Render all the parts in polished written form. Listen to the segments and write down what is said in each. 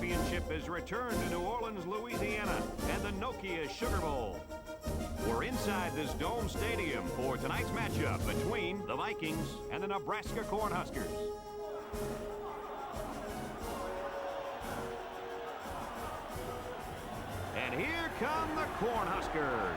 championship is returned to New Orleans, Louisiana, and the Nokia Sugar Bowl. We're inside this dome stadium for tonight's matchup between the Vikings and the Nebraska Cornhuskers. And here come the Cornhuskers.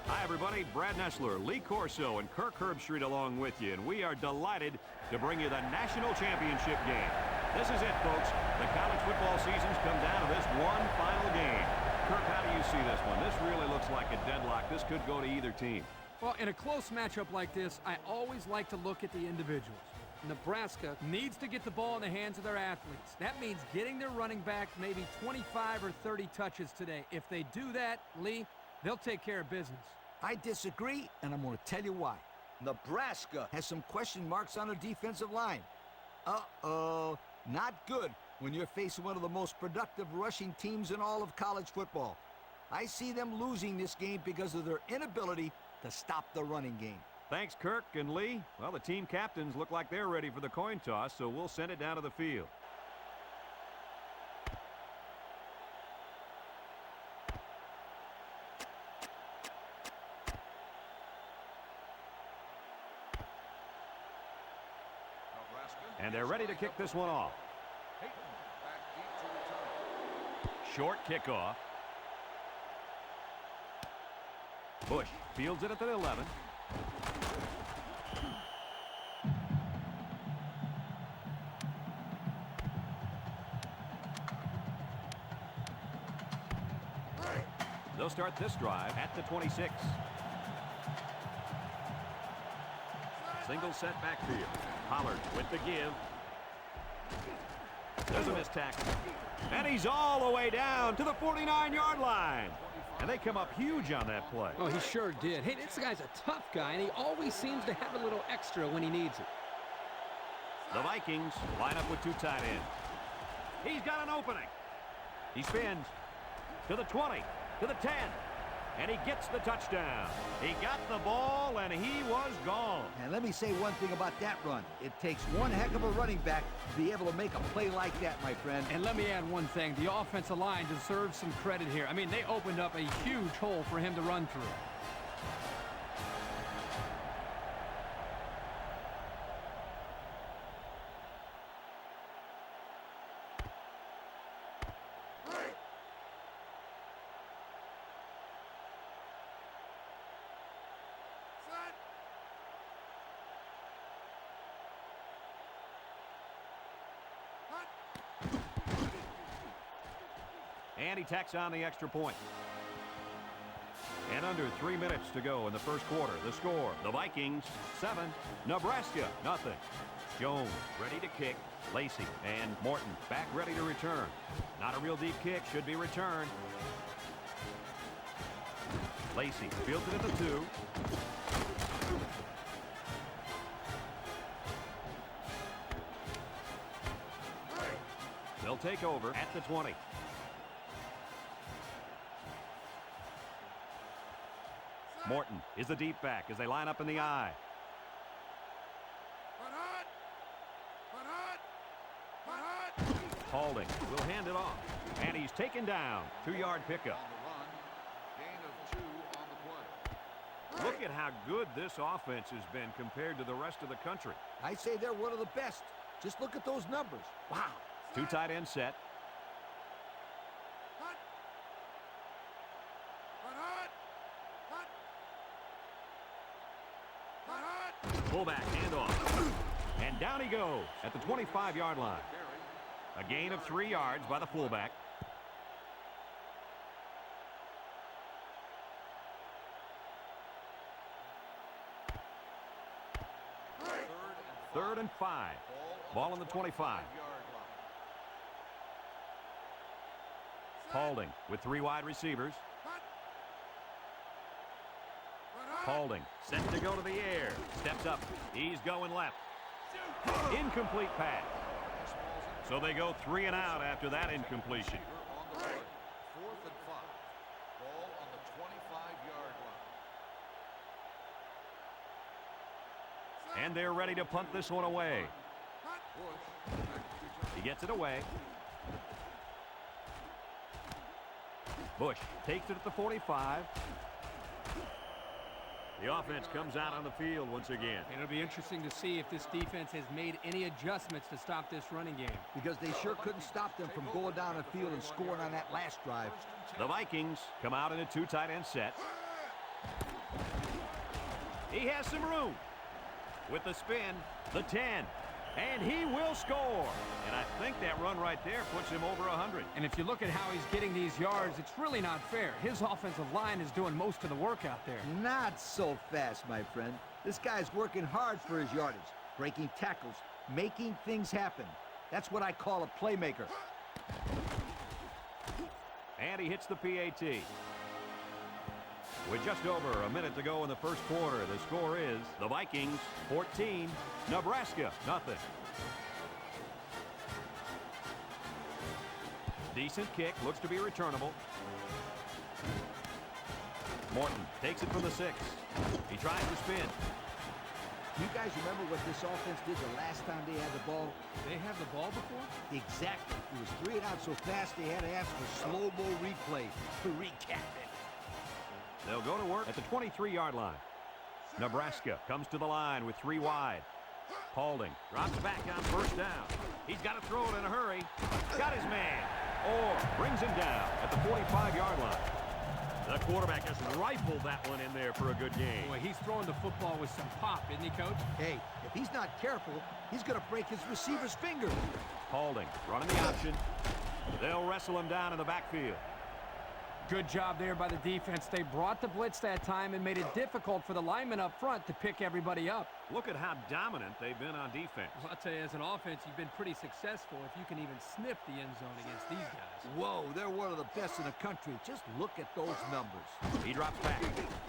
Hi, everybody. Brad Nessler, Lee Corso, and Kirk Herbstreit along with you. And we are delighted to bring you the national championship game. This is it, folks. The college football season's come down to this one final game. Kirk, how do you see this one? This really looks like a deadlock. This could go to either team. Well, in a close matchup like this, I always like to look at the individuals. Nebraska needs to get the ball in the hands of their athletes. That means getting their running back maybe 25 or 30 touches today. If they do that, Lee, they'll take care of business. I disagree, and I'm going to tell you why. Nebraska has some question marks on their defensive line. Uh-oh, not good when you're facing one of the most productive rushing teams in all of college football. I see them losing this game because of their inability to stop the running game. Thanks, Kirk and Lee. Well, the team captains look like they're ready for the coin toss, so we'll send it down to the field. And they're ready to kick this one off. Short kickoff. Bush fields it at the 11. They'll start this drive at the 26. Single set backfield. Pollard with the give. There's a missed tackle. And he's all the way down to the 49-yard line. And they come up huge on that play. Oh, he sure did. Hey, this guy's a tough guy, and he always seems to have a little extra when he needs it. The Vikings line up with two tight ends. He's got an opening. He spins to the 20, to the 10, and he gets the touchdown. He got the ball, and he was gone. And let me say one thing about that run. It takes one heck of a running back to be able to make a play like that, my friend. And let me add one thing. The offensive line deserves some credit here. I mean, they opened up a huge hole for him to run through. And he tacks on the extra point. And under 3 minutes to go in the first quarter. The score, the Vikings 7, Nebraska nothing. Jones ready to kick. Lacey and Morton back ready to return. Not a real deep kick, should be returned. Lacey fields it at the 2. They'll take over at the 20. Morton is the deep back as they line up in the I. Paulding will hand it off. And he's taken down. 2-yard pickup. Look at how good this offense has been compared to the rest of the country. I say they're one of the best. Just look at those numbers. Wow. Two tight end set. Fullback handoff. And down he goes at the 25-yard line. A gain of 3 yards by the fullback. Third and 5. Ball on the 25. Paulding with 3 wide receivers. Paulding set to go to the air. Steps up. He's going left. Incomplete pass. So they go 3 and out after that incompletion. Fourth and 5. Ball on the 25-yard And they're ready to punt this one away. He gets it away. Bush takes it at the 45. The offense comes out on the field once again. It'll be interesting to see if this defense has made any adjustments to stop this running game. Because they sure couldn't stop them from going down the field and scoring on that last drive. The Vikings come out in a 2 tight end set. He has some room. With the spin, the 10. And he will score. And I think that run right there puts him over 100. And if you look at how he's getting these yards, it's really not fair. His offensive line is doing most of the work out there. Not so fast, my friend. This guy's working hard for his yardage, breaking tackles, making things happen. That's what I call a playmaker. And he hits the PAT. With just over a minute to go in the first quarter, the score is the Vikings 14, Nebraska nothing. Decent kick, looks to be returnable. Morton takes it from the 6. He tries to spin. You guys remember what this offense did the last time they had the ball? They have the ball before? Exactly. It was 3 and out so fast they had to ask for slow-mo replay to recap it. They'll go to work at the 23-yard line. Nebraska comes to the line with 3 wide. Paulding drops back on first down. He's got to throw it in a hurry. Got his man. Or brings him down at the 45-yard line. The quarterback has rifled that one in there for a good game. Boy, he's throwing the football with some pop, isn't he, Coach? Hey, if he's not careful, he's going to break his receiver's finger. Paulding running the option. They'll wrestle him down in the backfield. Good job there by the defense. They brought the blitz that time and made it difficult for the linemen up front to pick everybody up. Look at how dominant they've been on defense. Well, I'll tell you, as an offense, you've been pretty successful if you can even sniff the end zone against these guys. Whoa, they're one of the best in the country. Just look at those numbers. He drops back.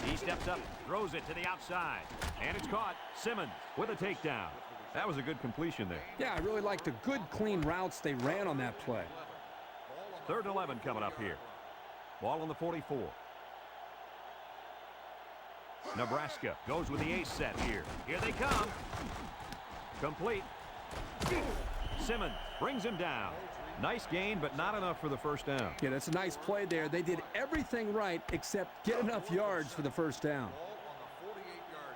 He steps up, throws it to the outside. And it's caught. Simmons with a takedown. That was a good completion there. Yeah, I really liked the good, clean routes they ran on that play. 3rd and 11 coming up here. Ball on the 44. Nebraska goes with the ace set here. Here they come. Complete. Simmons brings him down. Nice gain, but not enough for the first down. Yeah, that's a nice play there. They did everything right except get enough yards for the first down. Ball on the 48-yard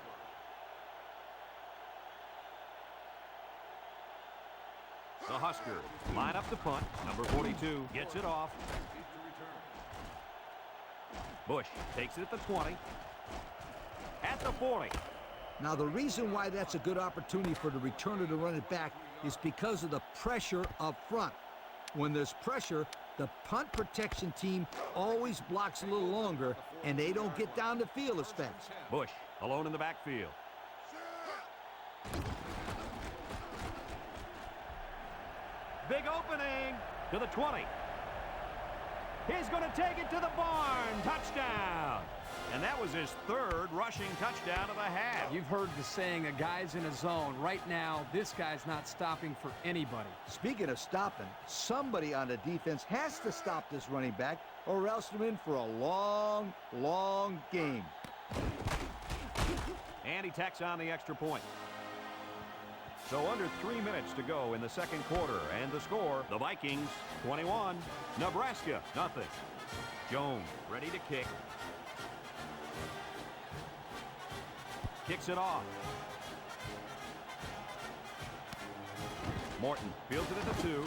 line. The Huskers line up the punt. Number 42 gets it off. Bush takes it at the 20. At the 40. Now, the reason why that's a good opportunity for the returner to run it back is because of the pressure up front. When there's pressure, the punt protection team always blocks a little longer, and they don't get down the field as fast. Bush alone in the backfield. Big opening to the 20. He's going to take it to the barn. Touchdown. And that was his 3rd rushing touchdown of the half. You've heard the saying, a guy's in a zone. Right now, this guy's not stopping for anybody. Speaking of stopping, somebody on the defense has to stop this running back, or else they're in for a long, long game. And he tacks on the extra point. So under 3 minutes to go in the second quarter, and the score, the Vikings 21, Nebraska nothing. Jones ready to kick. Kicks it off. Morton fields it at the 2.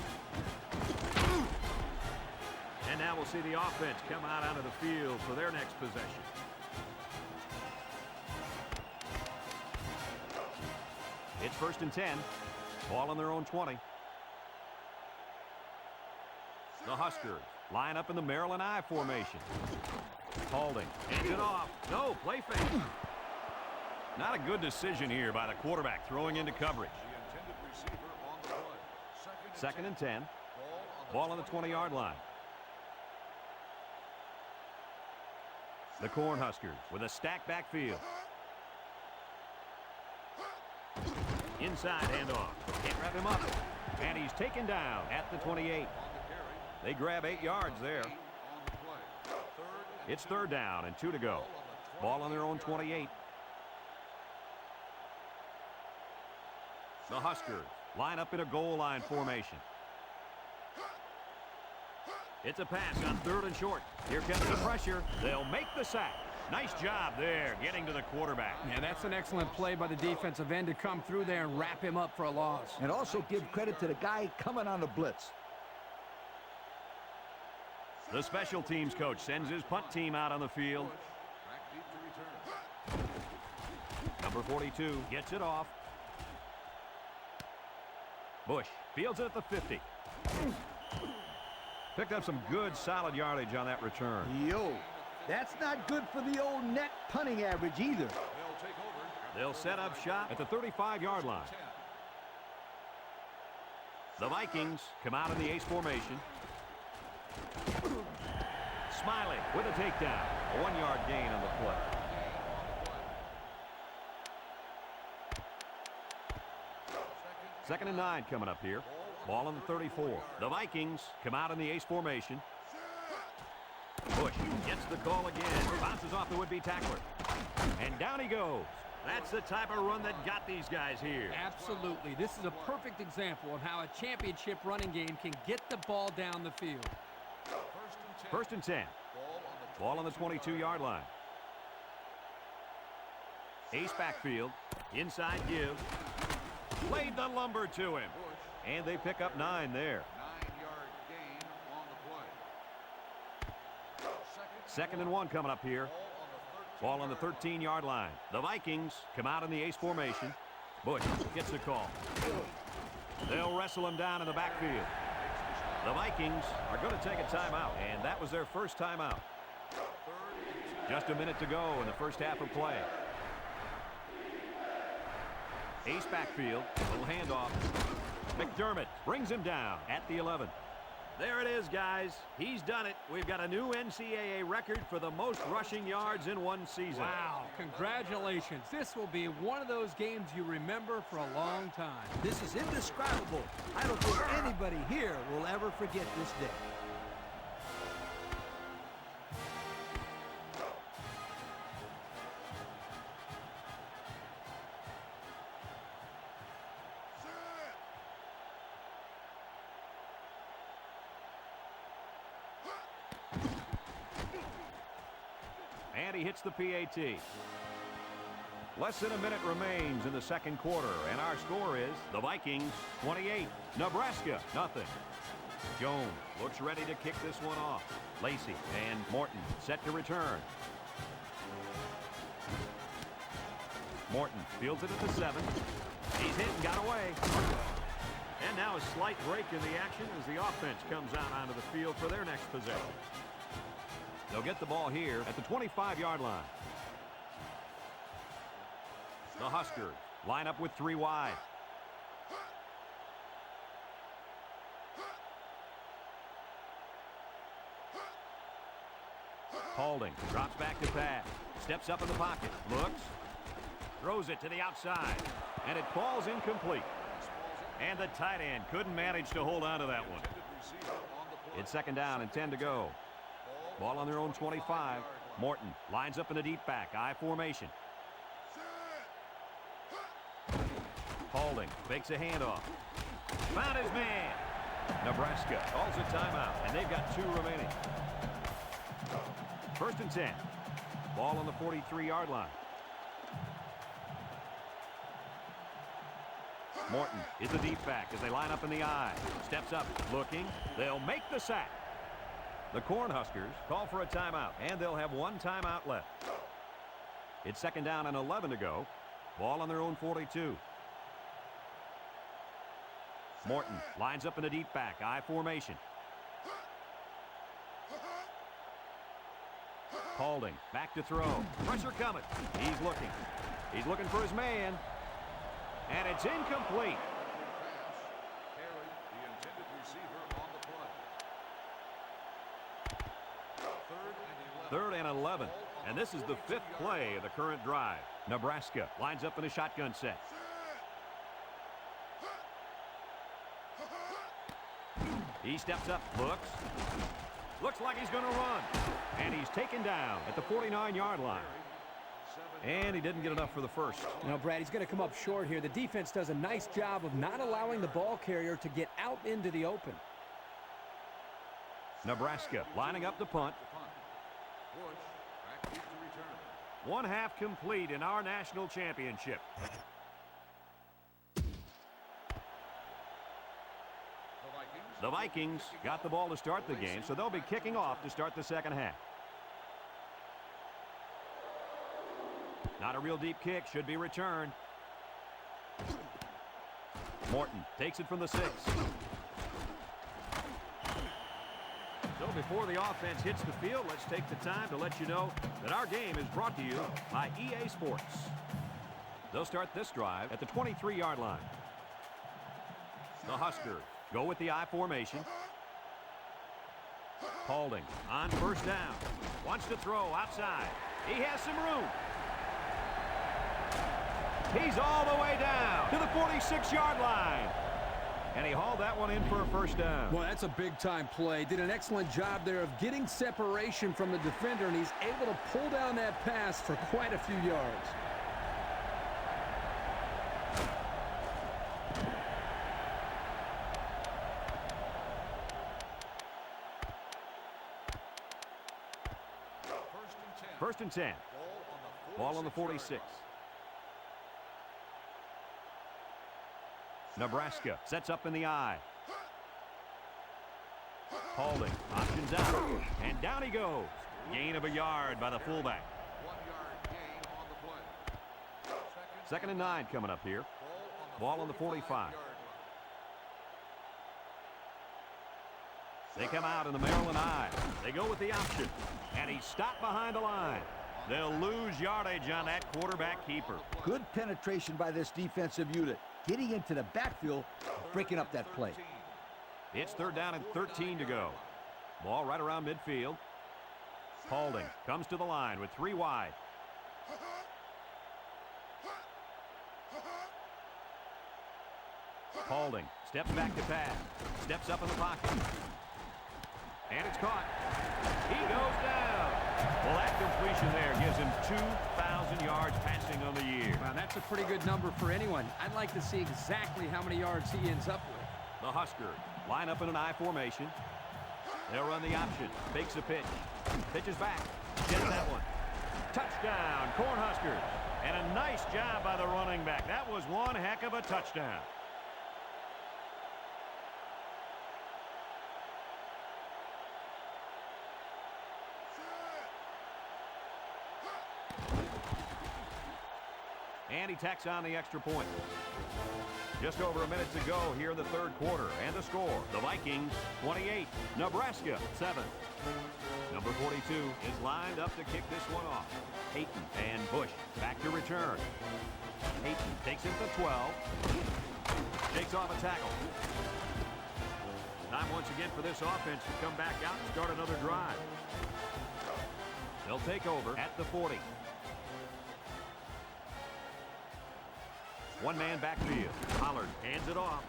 And now we'll see the offense come out onto the field for their next possession. It's 1st and 10. Ball on their own 20. The Huskers line up in the Maryland I formation. Paulding hands it off. No, play fake. Not a good decision here by the quarterback throwing into coverage. The intended receiver on the play. 2nd and 10. Ball on the 20-yard line. The Cornhuskers with a stacked backfield. Inside handoff. Can't wrap him up. And he's taken down at the 28. They grab 8 yards there. It's 3rd down and 2 to go. Ball on their own 28. The Huskers line up in a goal line formation. It's a pass on 3rd and short. Here comes the pressure. They'll make the sack. Nice job there getting to the quarterback. Yeah, that's an excellent play by the defensive end to come through there and wrap him up for a loss. And also give credit to the guy coming on the blitz. The special teams coach sends his punt team out on the field. Number 42 gets it off. Bush fields it at the 50. Picked up some good, solid yardage on that return. Yo, that's not good for the old net punting average either. They'll set up shop at the 35-yard line. The Vikings come out in the ace formation. Smiley with a takedown. A 1-yard gain on the play. Second and 9 coming up here. Ball on the 34. The Vikings come out in the ace formation. Bush gets the call again. Bounces off the would-be tackler. And down he goes. That's the type of run that got these guys here. Absolutely. This is a perfect example of how a championship running game can get the ball down the field. First and 10. Ball on the 22-yard line. Ace backfield. Inside give. Laid the lumber to him. And they pick up 9 there. 9-yard gain on the play. Second and 1 coming up here. Ball on the 13-yard line. The Vikings come out in the ace formation. Bush gets the call. They'll wrestle him down in the backfield. The Vikings are going to take a timeout, and that was their first timeout. Just a minute to go in the first half of play. Ace backfield, little handoff. McDermott brings him down at the 11. There it is, guys. He's done it. We've got a new NCAA record for the most rushing yards in one season. Wow, congratulations. This will be one of those games you remember for a long time. This is indescribable. I don't think anybody here will ever forget this day. And he hits the PAT. Less than a minute remains in the second quarter, and our score is the Vikings 28, Nebraska nothing. Jones looks ready to kick this one off. Lacey and Morton set to return. Morton fields it at the 7. He's hit and got away. And now a slight break in the action as the offense comes out onto the field for their next possession. They'll get the ball here at the 25-yard line. The Huskers line up with 3 wide. Paulding drops back to pass. Steps up in the pocket. Looks. Throws it to the outside. And it falls incomplete. And the tight end couldn't manage to hold on to that one. It's second down and 10 to go. Ball on their own 25. Morton lines up in a deep back. I formation. Paulding fakes a handoff. Found his man. Nebraska calls a timeout, and they've got 2 remaining. First and 10. Ball on the 43-yard line. Morton is the deep back as they line up in the I. Steps up, looking. They'll make the sack. The Cornhuskers call for a timeout, and they'll have 1 timeout left. It's second down and 11 to go. Ball on their own 42. Morton lines up in a deep back, I formation. Paulding back to throw. Pressure coming. He's looking. He's looking for his man. And it's incomplete. Third and 11. And this is the 5th play of the current drive. Nebraska lines up in a shotgun set. He steps up, looks. Looks like he's going to run. And he's taken down at the 49-yard line. And he didn't get enough for the first. You know, Brad, he's going to come up short here. The defense does a nice job of not allowing the ball carrier to get out into the open. Nebraska lining up to punt. Bush back deep to return. One half complete in our national championship. The Vikings got the ball to start the game, so they'll be kicking off to start the second half. Not a real deep kick, should be returned. Morton takes it from the 6. So before the offense hits the field, let's take the time to let you know that our game is brought to you by EA Sports. They'll start this drive at the 23-yard line. The Huskers go with the I formation. Paulding on first down. Wants to throw outside. He has some room. He's all the way down to the 46-yard line. And he hauled that one in for a first down. Well, that's a big-time play. Did an excellent job there of getting separation from the defender, and he's able to pull down that pass for quite a few yards. First and 10. Ball on the 46. Nebraska sets up in the I. Paulding options out, and down he goes. Gain of a yard by the fullback. 1 yard gain on the play. Second and 9 coming up here. Ball on the 45. They come out in the Maryland I. They go with the option, and he's stopped behind the line. They'll lose yardage on that quarterback keeper. Good penetration by this defensive unit, getting into the backfield, breaking up that play. It's third down and 13 to go. Ball right around midfield. Paulding comes to the line with 3 wide. Paulding steps back to pass. Steps up in the pocket. And it's caught. He goes down. Well, that completion there gives him 2,000 yards passing on the year. Wow, that's a pretty good number for anyone. I'd like to see exactly how many yards he ends up with. The Huskers line up in an I formation. They'll run the option. Fakes a pitch. Pitches back. Gets that one. Touchdown, Cornhuskers. And a nice job by the running back. That was one heck of a touchdown. And he tacks on the extra point. Just over a minute to go here in the third quarter. And the score, the Vikings 28, Nebraska 7. Number 42 is lined up to kick this one off. Hayton and Bush back to return. Hayton takes it to 12. Takes off a tackle. Time once again for this offense to come back out and start another drive. They'll take over at the 40. One-man backfield. Pollard hands it off.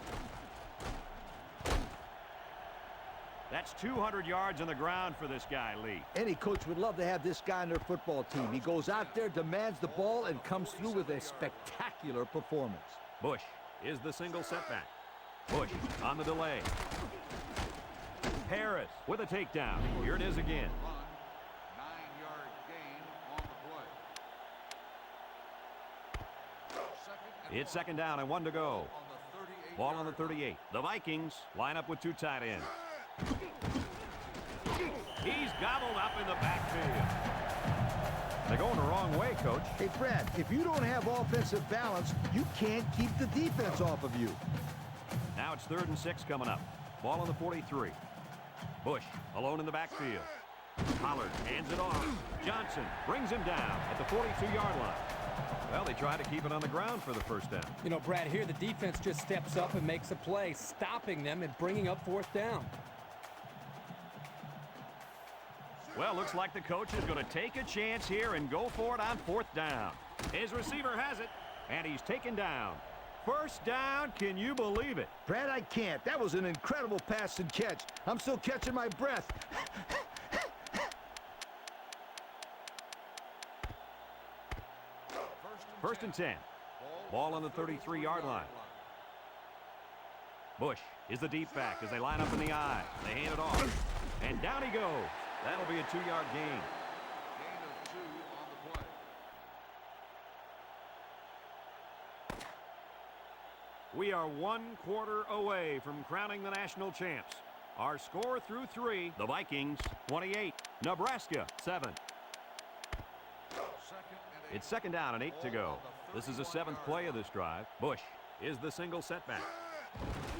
That's 200 yards on the ground for this guy, Lee. Any coach would love to have this guy on their football team. He goes out there, demands the ball, and comes through with a spectacular performance. Bush is the single setback. Bush on the delay. Harris with a takedown. Here it is again. 9-yard gain on the play. It's second down and 1 to go. Ball on the 38. The Vikings line up with 2 tight ends. He's gobbled up in the backfield. They're going the wrong way, Coach. Hey, Brad, if you don't have offensive balance, you can't keep the defense off of you. Now it's 3rd and 6 coming up. Ball on the 43. Bush alone in the backfield. Pollard hands it off. Johnson brings him down at the 42-yard line. Well, they try to keep it on the ground for the first down. You know, Brad, here the defense just steps up and makes a play, stopping them and bringing up 4th down. Well, looks like the coach is going to take a chance here and go for it on 4th down. His receiver has it, and he's taken down. First down, can you believe it? Brad, I can't. That was an incredible pass and catch. I'm still catching my breath. First and 10. Ball on the 33-yard line. Bush is the deep back as they line up in the I. They hand it off. And down he goes. That'll be a 2-yard gain. Gain of 2 on the play. We are 1 quarter away from crowning the national champs. Our score through 3, the Vikings 28, Nebraska 7. It's second down and 8 to go. This is the 7th play of this drive. Bush is the single setback.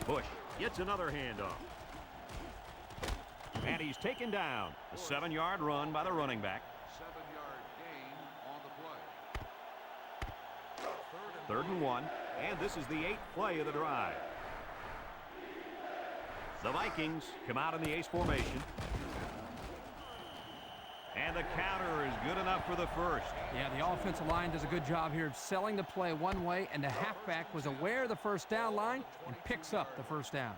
Bush gets another handoff. And he's taken down. A 7-yard run by the running back. 7-yard gain on the play. Third and 1. And this is the 8th play of the drive. The Vikings come out in the ace formation. And the counter is good enough for the first. Yeah, the offensive line does a good job here of selling the play one way, and the halfback was aware of the first down line and picks up the first down.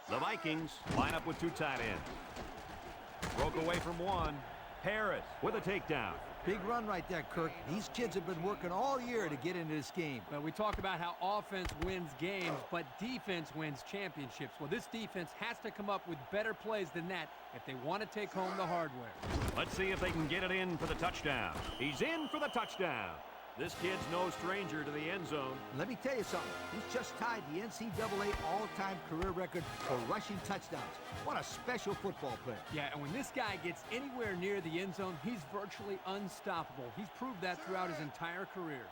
The Vikings line up with 2 tight ends. Broke away from one. Harris with a takedown. Big run right there, Kirk. These kids have been working all year to get into this game. Well, we talk about how offense wins games, but defense wins championships. Well, this defense has to come up with better plays than that if they want to take home the hardware. Let's see if they can get it in for the touchdown. He's in for the touchdown. This kid's no stranger to the end zone. Let me tell you something. He's just tied the NCAA all-time career record for rushing touchdowns. What a special football player. Yeah, and when this guy gets anywhere near the end zone, he's virtually unstoppable. He's proved that throughout his entire career.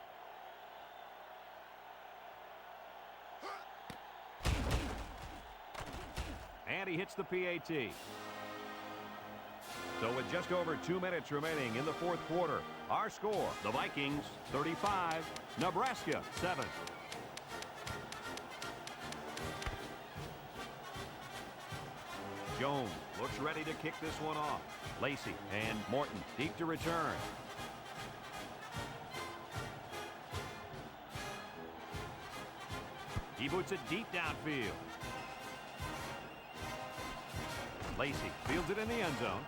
And he hits the PAT. So with just over 2 minutes remaining in the 4th quarter, our score, the Vikings 35, Nebraska 7. Jones looks ready to kick this one off. Lacey and Morton deep to return. He boots it deep downfield. Lacey fields it in the end zone.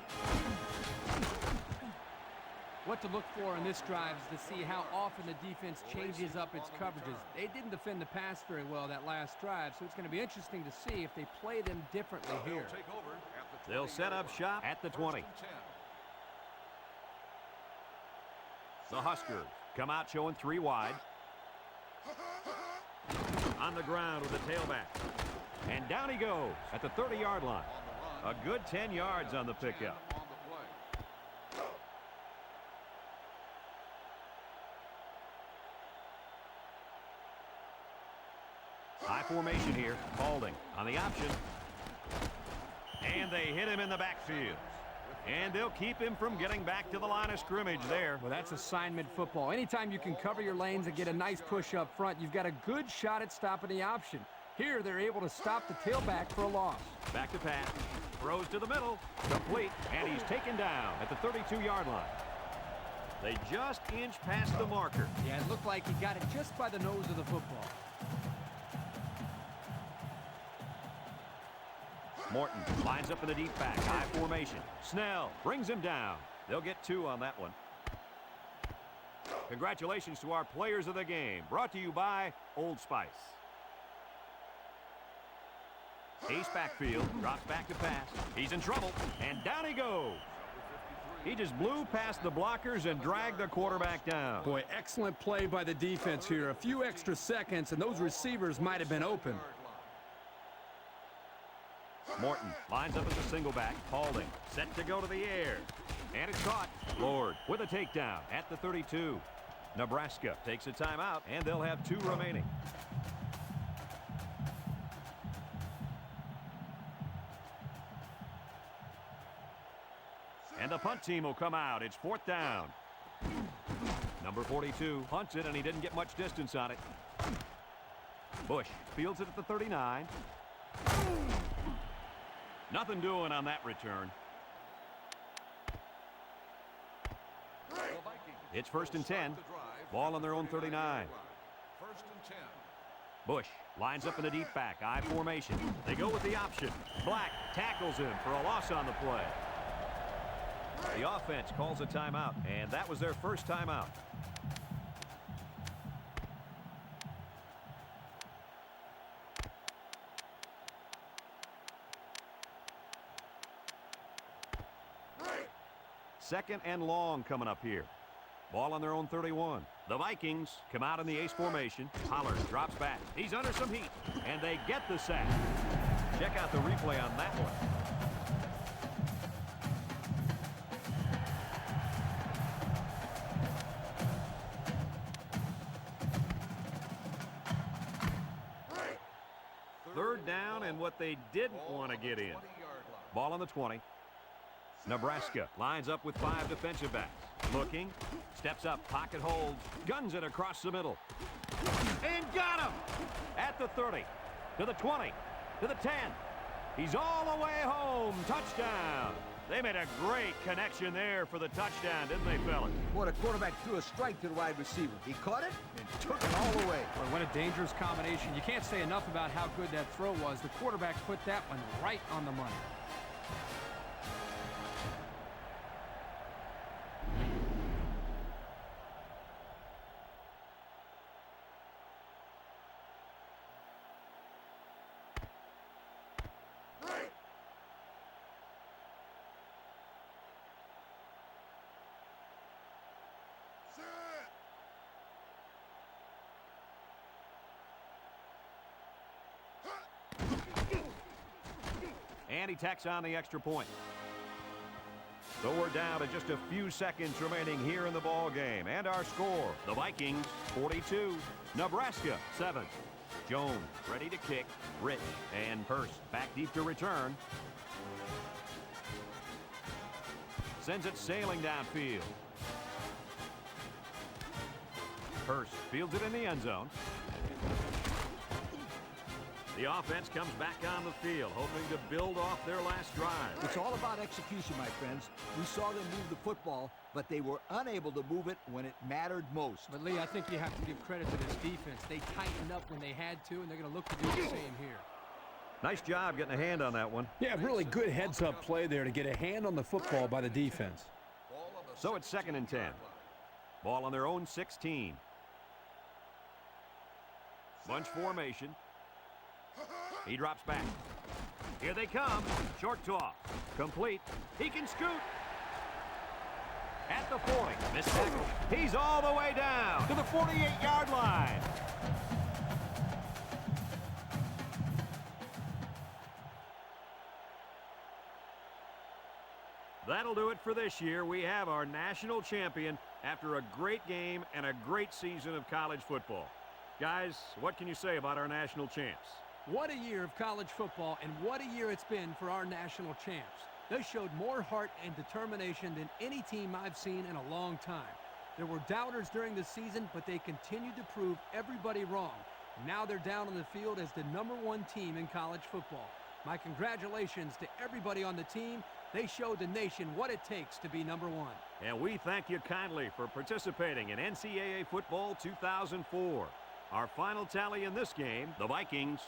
What to look for in this drive is to see how often the defense changes up its coverages. They didn't defend the pass very well that last drive, so it's going to be interesting to see if they play them differently here. They'll set up shop at the 20. The Huskers come out showing 3 wide. On the ground with the tailback. And down he goes at the 30-yard line. A good 10 yards on the pickup. High formation here. Balding on the option. And they hit him in the backfield. And they'll keep him from getting back to the line of scrimmage there. Well, that's assignment football. Anytime you can cover your lanes and get a nice push up front, you've got a good shot at stopping the option. Here, they're able to stop the tailback for a loss. Back to pass. Throws to the middle. Complete. And he's taken down at the 32-yard line. They just inch past the marker. Yeah, it looked like he got it just by the nose of the football. Morton lines up in the deep back. High formation. Snell brings him down. They'll get 2 on that one. Congratulations to our players of the game. Brought to you by Old Spice. Ace backfield. Drops back to pass. He's in trouble. And down he goes. He just blew past the blockers and dragged the quarterback down. Boy, excellent play by the defense here. A few extra seconds, and those receivers might have been open. Morton lines up as a single back. Paulding set to go to the air. And it's caught. Lord with a takedown at the 32. Nebraska takes a timeout, and they'll have 2 remaining. And the punt team will come out. It's 4th down. Number 42 punts it, and he didn't get much distance on it. Bush fields it at the 39. Nothing doing on that return. It's 1st and 10. Ball on their own 39. 1st and 10. Bush lines up in the deep back. I formation. They go with the option. Black tackles him for a loss on the play. The offense calls a timeout, and that was their first timeout. Second and long coming up here. Ball on their own 31. The Vikings come out in the ace formation. Pollard drops back. He's under some heat, and they get the sack. Check out the replay on that one. Third down and what they didn't want to get in. Ball on the 20. Nebraska lines up with 5 defensive backs. Looking, steps up, pocket holds, guns it across the middle. And got him! At the 30, to the 20, to the 10. He's all the way home. Touchdown! They made a great connection there for the touchdown, didn't they, fellas? Boy, the quarterback threw a strike to the wide receiver. He caught it and took it all the way. Boy, what a dangerous combination. You can't say enough about how good that throw was. The quarterback put that one right on the money. And he tacks on the extra point. So we're down to just a few seconds remaining here in the ball game. And our score, the Vikings 42, Nebraska 7. Jones ready to kick. Rich and Purse back deep to return. Sends it sailing downfield. Purse fields it in the end zone. The offense comes back on the field, hoping to build off their last drive. It's all about execution, my friends. We saw them move the football, but they were unable to move it when it mattered most. But, Lee, I think you have to give credit to this defense. They tightened up when they had to, and they're going to look to do the same here. Nice job getting a hand on that one. Yeah, really good heads-up play there to get a hand on the football by the defense. So it's 2nd and 10. Ball on their own 16. Bunch formation. He drops back. Here they come. Short toss. Complete. He can scoot. At the 40. Missed tackle. He's all the way down to the 48-yard line. That'll do it for this year. We have our national champion after a great game and a great season of college football. Guys, what can you say about our national champs? What a year of college football, and what a year it's been for our national champs. They showed more heart and determination than any team I've seen in a long time. There were doubters during the season, but they continued to prove everybody wrong. Now they're down on the field as the #1 team in college football. My congratulations to everybody on the team. They showed the nation what it takes to be #1. And we thank you kindly for participating in NCAA Football 2004. Our final tally in this game, the Vikings